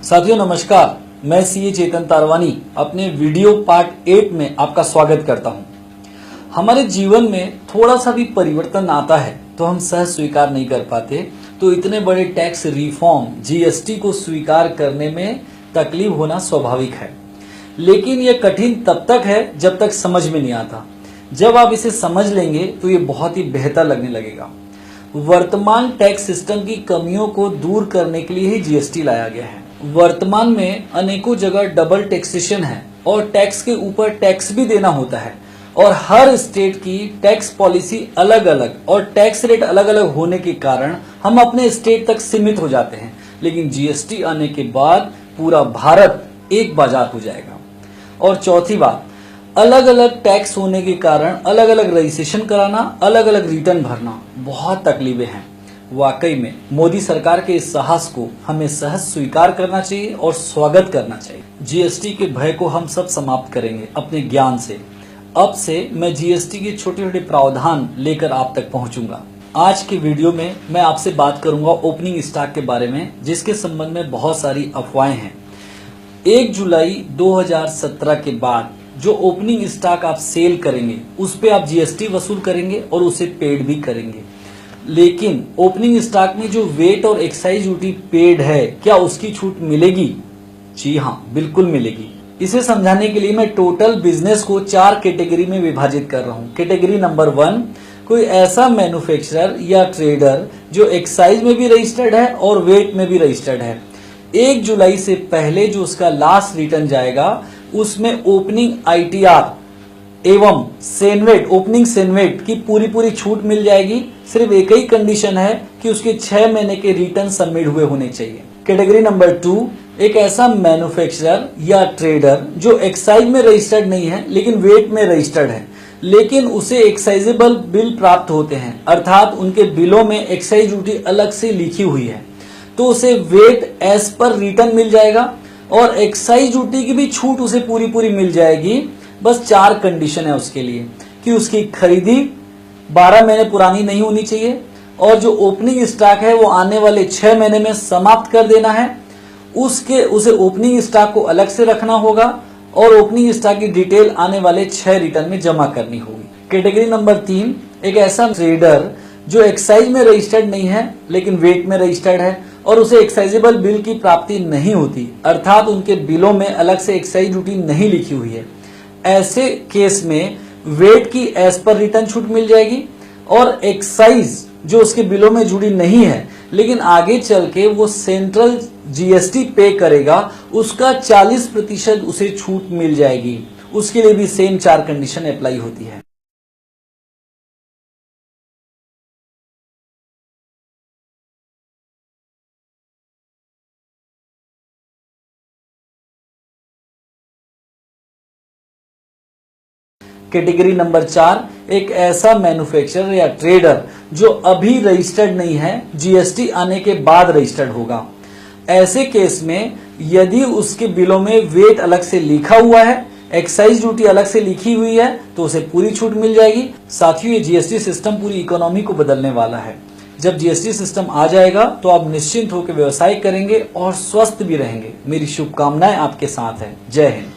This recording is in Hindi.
साथियों नमस्कार, मैं सीए चेतन तारवानी अपने वीडियो पार्ट 8 में आपका स्वागत करता हूं। हमारे जीवन में थोड़ा सा भी परिवर्तन आता है तो हम सह स्वीकार नहीं कर पाते, तो इतने बड़े टैक्स रिफॉर्म जीएसटी को स्वीकार करने में तकलीफ होना स्वाभाविक है। लेकिन यह कठिन तब तक है जब तक समझ में नहीं आता। जब आप इसे समझ लेंगे तो ये बहुत ही बेहतर लगने लगेगा। वर्तमान टैक्स सिस्टम की कमियों को दूर करने के लिए ही जीएसटी लाया गया है। वर्तमान में अनेकों जगह डबल टैक्सेशन है और टैक्स के ऊपर टैक्स भी देना होता है और हर स्टेट की टैक्स पॉलिसी अलग अलग और टैक्स रेट अलग अलग होने के कारण हम अपने स्टेट तक सीमित हो जाते हैं। लेकिन जीएसटी आने के बाद पूरा भारत एक बाजार हो जाएगा। और चौथी बात, अलग अलग टैक्स होने के कारण अलग अलग रजिस्ट्रेशन कराना, अलग अलग रिटर्न भरना बहुत तकलीफें हैं। वाकई में मोदी सरकार के इस साहस को हमें सहज स्वीकार करना चाहिए और स्वागत करना चाहिए। जीएसटी के भय को हम सब समाप्त करेंगे अपने ज्ञान से। अब से मैं जीएसटी के छोटे छोटे प्रावधान लेकर आप तक पहुंचूंगा। आज के वीडियो में मैं आपसे बात करूंगा ओपनिंग स्टॉक के बारे में, जिसके संबंध में बहुत सारी अफवाहें हैं। 1 जुलाई 2017 के बाद जो ओपनिंग स्टॉक आप सेल करेंगे उस पे आप जीएसटी वसूल करेंगे और उसे पेड भी करेंगे। लेकिन ओपनिंग स्टॉक में जो वेट और एक्साइज ड्यूटी पेड है, क्या उसकी छूट मिलेगी? जी हाँ, बिल्कुल मिलेगी। इसे समझाने के लिए मैं टोटल बिजनेस को 4 कैटेगरी में विभाजित कर रहा हूँ। कैटेगरी नंबर 1, कोई ऐसा मैन्युफैक्चरर या ट्रेडर जो एक्साइज में भी रजिस्टर्ड है और वेट में भी रजिस्टर्ड है। 1 जुलाई से पहले जो उसका लास्ट रिटर्न जाएगा उसमें ओपनिंग आईटीआर एवं सेनवेट, ओपनिंग सेनवेट की पूरी छूट मिल जाएगी। सिर्फ एक ही कंडीशन है कि उसके 6 महीने के रिटर्न सबमिट हुए होने चाहिए। कैटेगरी नंबर 2, एक ऐसा मैन्युफैक्चरर या ट्रेडर जो एक्साइज में रजिस्टर्ड नहीं है लेकिन वेट में रजिस्टर्ड है, लेकिन उसे एक्साइजेबल बिल प्राप्त होते हैं, अर्थात उनके बिलों में एक्साइज ड्यूटी अलग से लिखी हुई है, तो उसे वेट एज पर रिटर्न मिल जाएगा और एक्साइज ड्यूटी की भी छूट उसे पूरी मिल जाएगी। बस 4 कंडीशन है उसके लिए कि उसकी खरीदी 12 महीने पुरानी नहीं होनी चाहिए और जो ओपनिंग स्टॉक है वो आने वाले 6 महीने में समाप्त कर देना है। उसे ओपनिंग स्टॉक को अलग से रखना होगा और ओपनिंग स्टॉक की डिटेल आने वाले 6 रिटर्न में जमा करनी होगी। कैटेगरी नंबर 3, एक ऐसा ट्रेडर जो एक्साइज में रजिस्टर्ड नहीं है लेकिन वेट में रजिस्टर्ड है और उसे एक्साइजेबल बिल की प्राप्ति नहीं होती, अर्थात उनके बिलों में अलग से एक्साइज ड्यूटी नहीं लिखी हुई है। ऐसे केस में वेट की एज पर रिटर्न छूट मिल जाएगी और एक्साइज जो उसके बिलों में जुड़ी नहीं है लेकिन आगे चल के वो सेंट्रल जीएसटी पे करेगा, उसका 40% उसे छूट मिल जाएगी। उसके लिए भी सेम 4 कंडीशन अप्लाई होती है। कैटेगरी नंबर 4, एक ऐसा मैन्युफैक्चरर या ट्रेडर जो अभी रजिस्टर्ड नहीं है, जीएसटी आने के बाद रजिस्टर्ड होगा। ऐसे केस में यदि उसके बिलों में वेट अलग से लिखा हुआ है, एक्साइज ड्यूटी अलग से लिखी हुई है, तो उसे पूरी छूट मिल जाएगी। साथियों, ये जीएसटी सिस्टम पूरी इकोनॉमी को बदलने वाला है। जब जीएसटी सिस्टम आ जाएगा तो आप निश्चिंत होकर व्यवसाय करेंगे और स्वस्थ भी रहेंगे। मेरी शुभकामनाएं आपके साथ है। जय हिंद।